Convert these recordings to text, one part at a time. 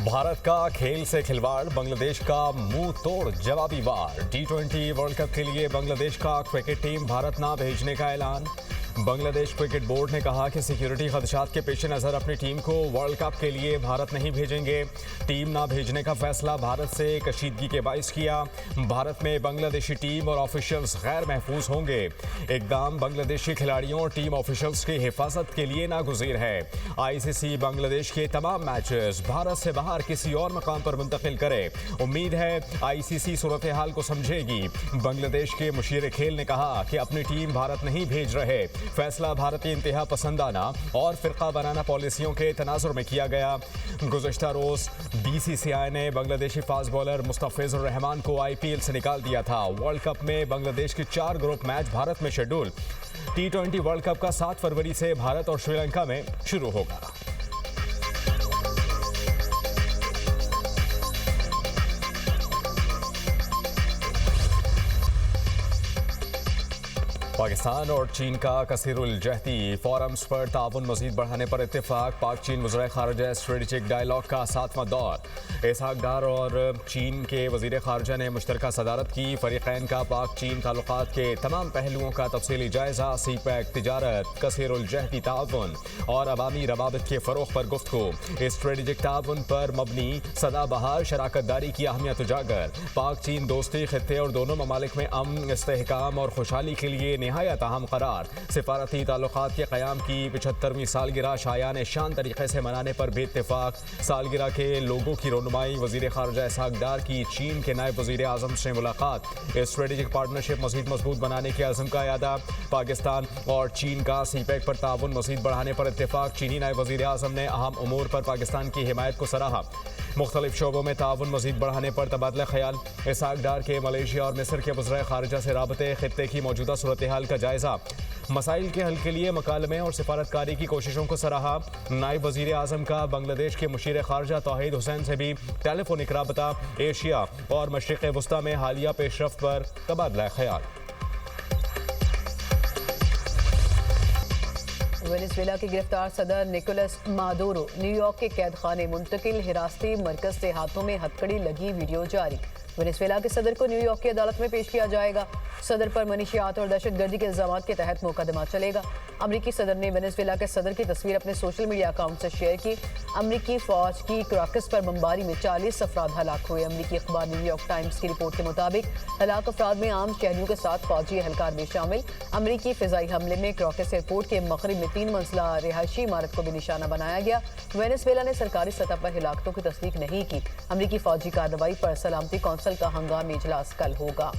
भारत का खेल से खिलवाड़, बांग्लादेश का मुंह तोड़ जवाबी वार। टी20 वर्ल्ड कप के लिए बांग्लादेश का क्रिकेट टीम भारत ना भेजने का ऐलान। बांग्लादेश क्रिकेट बोर्ड ने कहा कि सिक्योरिटी खदशात के पेश नज़र अपनी टीम को वर्ल्ड कप के लिए भारत नहीं भेजेंगे। टीम ना भेजने का फैसला भारत से कशीदगी के बाइस किया। भारत में बांग्लादेशी टीम और ऑफिशियल्स गैर महफूज होंगे। इकदाम बांग्लादेशी खिलाड़ियों और टीम ऑफिशियल्स की हिफाजत के लिए नागुज़ीर है। आईसीसी बांग्लादेश के तमाम मैचेस भारत से बाहर किसी और मकाम पर मुंतकिल करे। उम्मीद है आईसीसी सूरत हाल को समझेगी। बांग्लादेश के मुशीर खेल ने कहा कि अपनी टीम भारत नहीं भेज रहे। फैसला भारतीय इंतहा पसंदाना और फिरका बनाना पॉलिसियों के तनाजुर में किया गया। गुज़श्ता रोज बीसीसीआई ने बांग्लादेशी फास्ट बॉलर मुस्तफिजुर रहमान को आईपीएल से निकाल दिया था। वर्ल्ड कप में बांग्लादेश के 4 ग्रुप मैच भारत में शेड्यूल। टी20 वर्ल्ड कप का 7 फरवरी से भारत और श्रीलंका में शुरू होगा। पाकिस्तान और चीन का कसीरुल जहदी फोरम्स पर ताउन मजीद बढ़ाने पर इत्तेफाक। पाक चीन वज़ीर ख़ारिजा स्ट्रेटेजिक डायलॉग का 7वां दौर। इसहाक डार और चीन के वज़ीर ख़ारिजा ने मुश्तरका सदारत की। फ़रीक़ैन का पाक चीन ताल्लुक़ात के तमाम पहलुओं का तफसीली जायज़ा। सीपैक, तिजारत, कसीरुल जहदी ताउन और अवामी रवाबित के फ़रोग़ पर गुफ्तगू। स्ट्रेटेजिक ताउन पर मबनी सदाबहार शराकत दारी की अहमियत उजागर। पाक चीन दोस्ती खित्ते और दोनों ममालिक में अमन, इस्तेहकाम और खुशहाली के लिए निहायत अहम करार। सिफारती ताल्लुकात के क़याम की 75वीं सालगिरह शायान शान तरीके से मनाने पर भी इत्तेफाक। सालगिरह के लोगों की रोनुमाई। वज़ीर ख़ारिजा इसहाक डार की चीन के नायब वज़ीर आज़म से मुलाकात। स्ट्रेटेजिक पार्टनरशिप मज़ीद मजबूत बनाने के अज़म का यादा। पाकिस्तान और चीन का सीपैक पर ताउन मज़ीद बढ़ाने पर इत्तेफाक। चीनी नायब वज़ीर आज़म ने अहम उमूर पर पाकिस्तान की हिमायत को सराहा। मुख्तलिफ शोबों में ताउन मज़ीद बढ़ाने पर तबादला ख्याल। इसहाक डार के मलेशिया और मिस्र के वज़ीर ख़ारिजा से राबते खित्ते की मौजूदा सूरत हाल का जायज़ा। मसाइल के हल के लिए मकालमे और सिफारतकारी की कोशिशों को सराहा। नायब वज़ीर आज़म का बांग्लादेश के मुशीर ख़ारिजा तौहीद हुसैन से भी टेलीफोनिक राबता। एशिया और मशरिक़ वस्ता में हालिया पेशरफ्त पर तबादला ख्याल। वेनेजुएला के गिरफ्तार सदर निकोलस मादुरो न्यूयॉर्क के कैद खाने मुंतकिल। हिरासती मरकज से हाथों में हथकड़ी लगी वीडियो जारी। वेनेजुएला के सदर को न्यूयॉर्क की अदालत में पेश किया जाएगा। सदर पर मनशियात और दहशतगर्दी के इल्जाम के तहत मुकदमा चलेगा। अमरीकी सदर ने वेनेजुएला के सदर की तस्वीर अपने सोशल मीडिया अकाउंट से शेयर की। अमरीकी फौज की क्राकस पर बमबारी में 40 अफराद हलाक हुए। अमरीकी अखबार न्यूयॉर्क टाइम्स की रिपोर्ट के मुताबिक हलाक अफराद में आम शहरियों के साथ फौजी एहलकार भी शामिल। अमरीकी फिजाई हमले में क्राकस एयरपोर्ट के मगरिब में 3 मंजिला रिहायशी इमारत को भी निशाना बनाया गया। वेनेजुएला ने सरकारी सतह पर हिलाकतों की तस्दीक नहीं की। अमरीकी फौजी कार्रवाई पर सलामती कौंसिल का हंगामी इजलास कल होगा।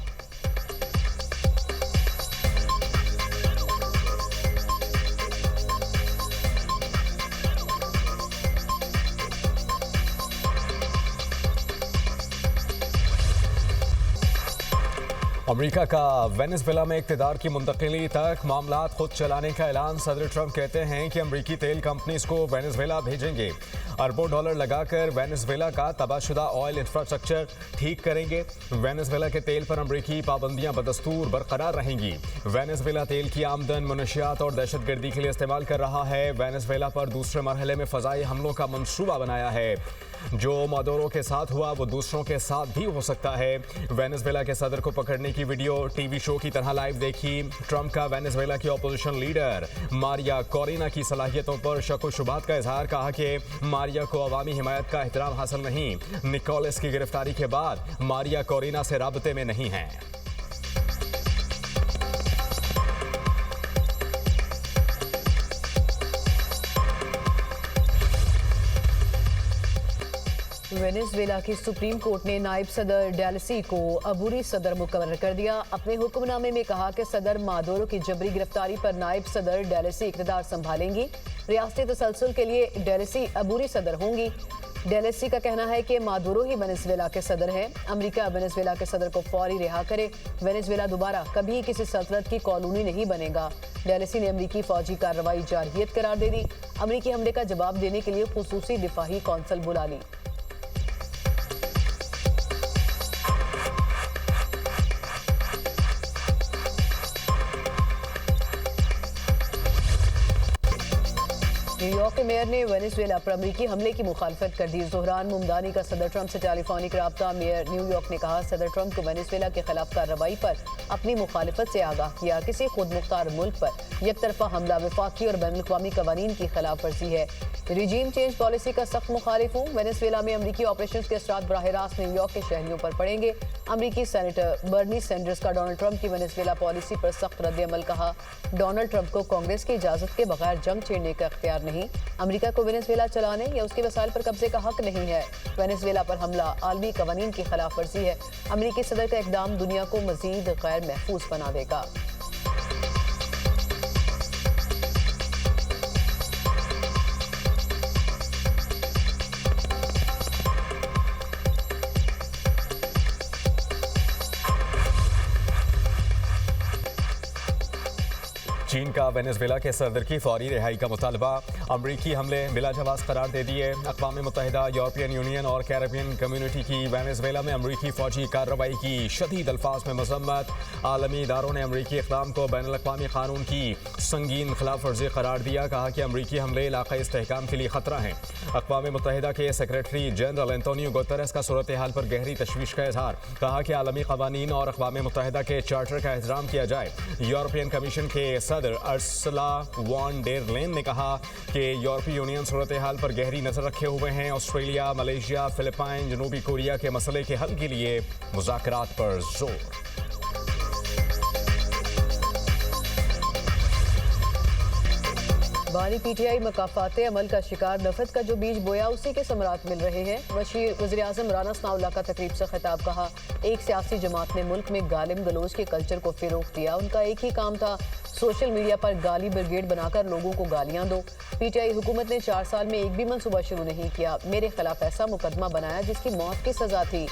अमेरिका का वेनेजुएला में इक़्तिदार की मुंतकिली तक मामलात खुद चलाने का ऐलान। सदर ट्रंप कहते हैं कि अमरीकी तेल कंपनीज को वेनेजुएला भेजेंगे। अरबों डॉलर लगाकर वेनेजुएला का तबाहशुदा ऑयल इंफ्रास्ट्रक्चर ठीक करेंगे। वेनेजुएला के तेल पर अमरीकी पाबंदियां बदस्तूर बरकरार रहेंगी। वेनेजुएला तेल की आमदन मनशियात और दहशतगर्दी के लिए इस्तेमाल कर रहा है। वेनेजुएला पर दूसरे मरहले में फ़ज़ाई हमलों का मंसूबा बनाया है। जो मादुरो के साथ हुआ वो दूसरों के साथ भी हो सकता है। वेनेजुएला के सदर को पकड़ने की वीडियो टीवी शो की तरह लाइव देखी। ट्रंप का वेनेजुएला की अपोजिशन लीडर मारिया कोरिना की सलाहियतों पर शक व शुबात का इजहार। कहा कि मारिया को अवामी हिमायत का एहतराम हासिल नहीं। निकोलस की गिरफ्तारी के बाद मारिया कोरिना से राबते में नहीं है। वेनेजुएला की सुप्रीम कोर्ट ने नायब सदर डेलसी को अबूरी सदर मुकर्रर कर दिया। अपने हुक्मनामे में कहा कि सदर मादुरो की जबरी गिरफ्तारी पर नायब सदर डेलसी इक़्तिदार संभालेंगी। रियासती तसलसल के लिए डेलसी अबूरी सदर होंगी। डेलसी का कहना है कि मादुरो ही वेनेजुएला के सदर हैं। अमेरिका वेनेजुएला के सदर को फौरी रिहा करे। वेनेजुएला दोबारा कभी किसी सल्तनत की कॉलोनी नहीं बनेगा। डेलसी ने अमरीकी फौजी कार्रवाई जारहियत करार दे दी। अमरीकी हमले का जवाब देने के लिए खुसूसी दिफाही कौंसिल बुला ली। न्यूयॉर्क के मेयर ने वेनेजुएला पर अमेरिकी हमले की मुखालफत कर दी। ज़ोहरान मुमदानी का सदर ट्रंप से टेलीफोनिक रब्ता। मेयर न्यूयॉर्क ने कहा, सदर ट्रंप को वेनेजुएला के खिलाफ कार्रवाई पर अपनी मुखालफत से आगाह किया। किसी खुद मुख्तार मुल्क पर एक तरफा हमला वफाकी और बैनुल अक़वामी कवानीन की खिलाफ वर्जी है। रिजीम चेंज पॉलिसी का सख्त मुखालिफ हूँ। वेनेजुएला में अमेरिकी ऑपरेशन के असरात बराह रास्त न्यूयॉर्क के शहरियों पर पड़ेंगे। अमेरिकी सेनेटर बर्नी सैंडर्स का डोनाल्ड ट्रंप की वेनेजुएला पॉलिसी पर सख्त रद्द-ए-अमल। कहा, डोनाल्ड ट्रंप को कांग्रेस की इजाजत के बगैर जंग छेड़ने का इख्तियार नहीं। अमेरिका को वेनेजुएला चलाने या उसके वसाइल पर कब्जे का हक नहीं है। वेनेजुएला पर हमला आलमी कवानीन की खिलाफ वर्जी है। अमेरिकी सदर का इकदाम दुनिया को मजीद गैर महफूज बना देगा। चीन का वेनेजुएला के सदर की फौरी रिहाई का मुतालबा। अमरीकी हमले बिलाजवाब करार दे दिए। अक़वाम मुत्तहिदा, यूरोपियन यूनियन और कैरेबियन कम्युनिटी की वेनेजुएला में अमरीकी फौजी कार्रवाई की शदीद अल्फाज में मजम्मत। आलमी इदारों ने अमरीकी इक़दाम को बैनुल अक़वामी कानून की संगीन खिलाफ वर्जी करार दिया। कहा कि अमरीकी हमले इलाक़ाई इस्तेहकाम के लिए खतरा हैं। अक़वाम मुत्तहिदा के सेक्रेटरी जनरल एंटोनियो गुतेरेस का सूरत हाल पर गहरी तशवीश का इजहार। कहा कि आलमी कवानीन और अक़वाम मुत्तहिदा के चार्टर का एहतराम किया जाए। यूरोपियन कमीशन के सदर अर्सला वॉन डेर लेन ने कहा कि यूरोपीय यूनियन सूरत हाल पर गहरी नजर रखे हुए हैं। ऑस्ट्रेलिया, मलेशिया, फिलिपाइन, जनूबी कोरिया के मसले के हल के लिए मुज़ाकरात पर जोर। बानी पीटीआई मकाफाते अमल का शिकार। नफरत का जो बीज बोया उसी के समरात मिल रहे हैं। वज़ीर-ए-आज़म राना सनाउल्लाह का तकरीब से खिताब। कहा, एक सियासी जमात ने मुल्क में गालिम गलोच के कल्चर को फ़रोग़ दिया। उनका एक ही काम था, सोशल मीडिया पर गाली ब्रिगेड बनाकर लोगों को गालियां दो। पीटीआई हुकूमत ने 4 साल में एक भी मनसूबा शुरू नहीं किया। मेरे खिलाफ ऐसा मुकदमा बनाया जिसकी मौत की सजा थी,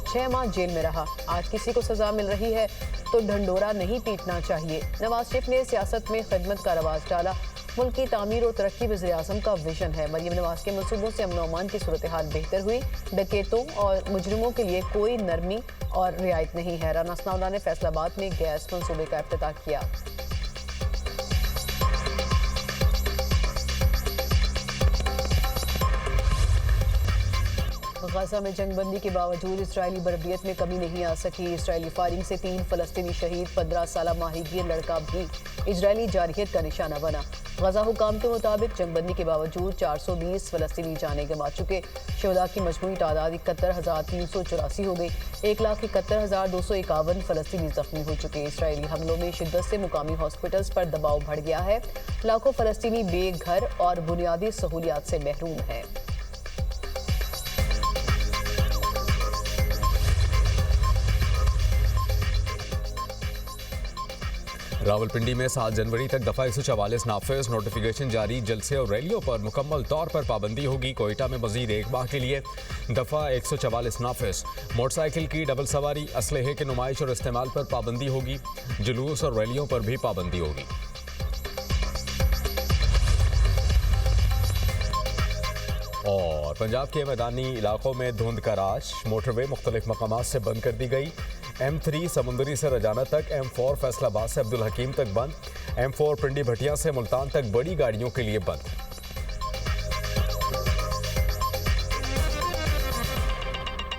6 माह जेल में रहा। आज किसी को सजा मिल रही है तो ढंडोरा नहीं पीटना चाहिए। नवाज शरीफ ने सियासत में खिदमत का रवाज डाला। मुल्क की तामीर और तरक्की वज़ीर-ए-आज़म का विजन है। मरियम नवाज के मनसूबों से अमन अमान की सूरत हाल बेहतर हुई। डकैतों और मुजरिमों के लिए कोई नरमी और रियायत नहीं है। राना सनाउल्लाह ने फैसलाबाद में गैस मनसूबे का इफ्तिताह किया। गजा में जंगबंदी के बावजूद इसराइली बर्बरियत में कमी नहीं आ सकी। इसराइली फायरिंग से 3 फलस्तीनी शहीद। 15 साला माहीगीर लड़का भी इजरायली जारहियत का निशाना बना। गजा हुकाम के मुताबिक जंगबंदी के बावजूद 420 फलस्तीनी जाने गंवा चुके। शहदा की मजमूई तादाद 71,384 हो गई। 1,71,251 फलस्तीनी जख्मी हो चुके। इसराइली हमलों में शिद्दत से मुकामी हॉस्पिटल्स पर दबाव बढ़ गया है। लाखों फलस्तीनी बेघर और बुनियादी सहूलियात से महरूम हैं। रावलपिंडी में 7 जनवरी तक दफा 144 नाफिज। नोटिफिकेशन जारी। जलसे और रैलियों पर मुकम्मल तौर पर पाबंदी होगी। कोयटा में मजीद 1 माह के लिए दफा 144 नाफिज। मोटरसाइकिल की डबल सवारी, असलहे के नुमाइश और इस्तेमाल पर पाबंदी होगी। जुलूस और रैलियों पर भी पाबंदी होगी। और पंजाब के मैदानी इलाकों में धुंध का राज। मोटरवे मुख्तलिफ मकामात से बंद कर दी गई। M3 समुंदरी से रजाना तक, M4 फैसलाबाद से अब्दुल हकीम तक बंद, M4 पिंडी भटिया से मुल्तान तक बड़ी गाड़ियों के लिए बंद।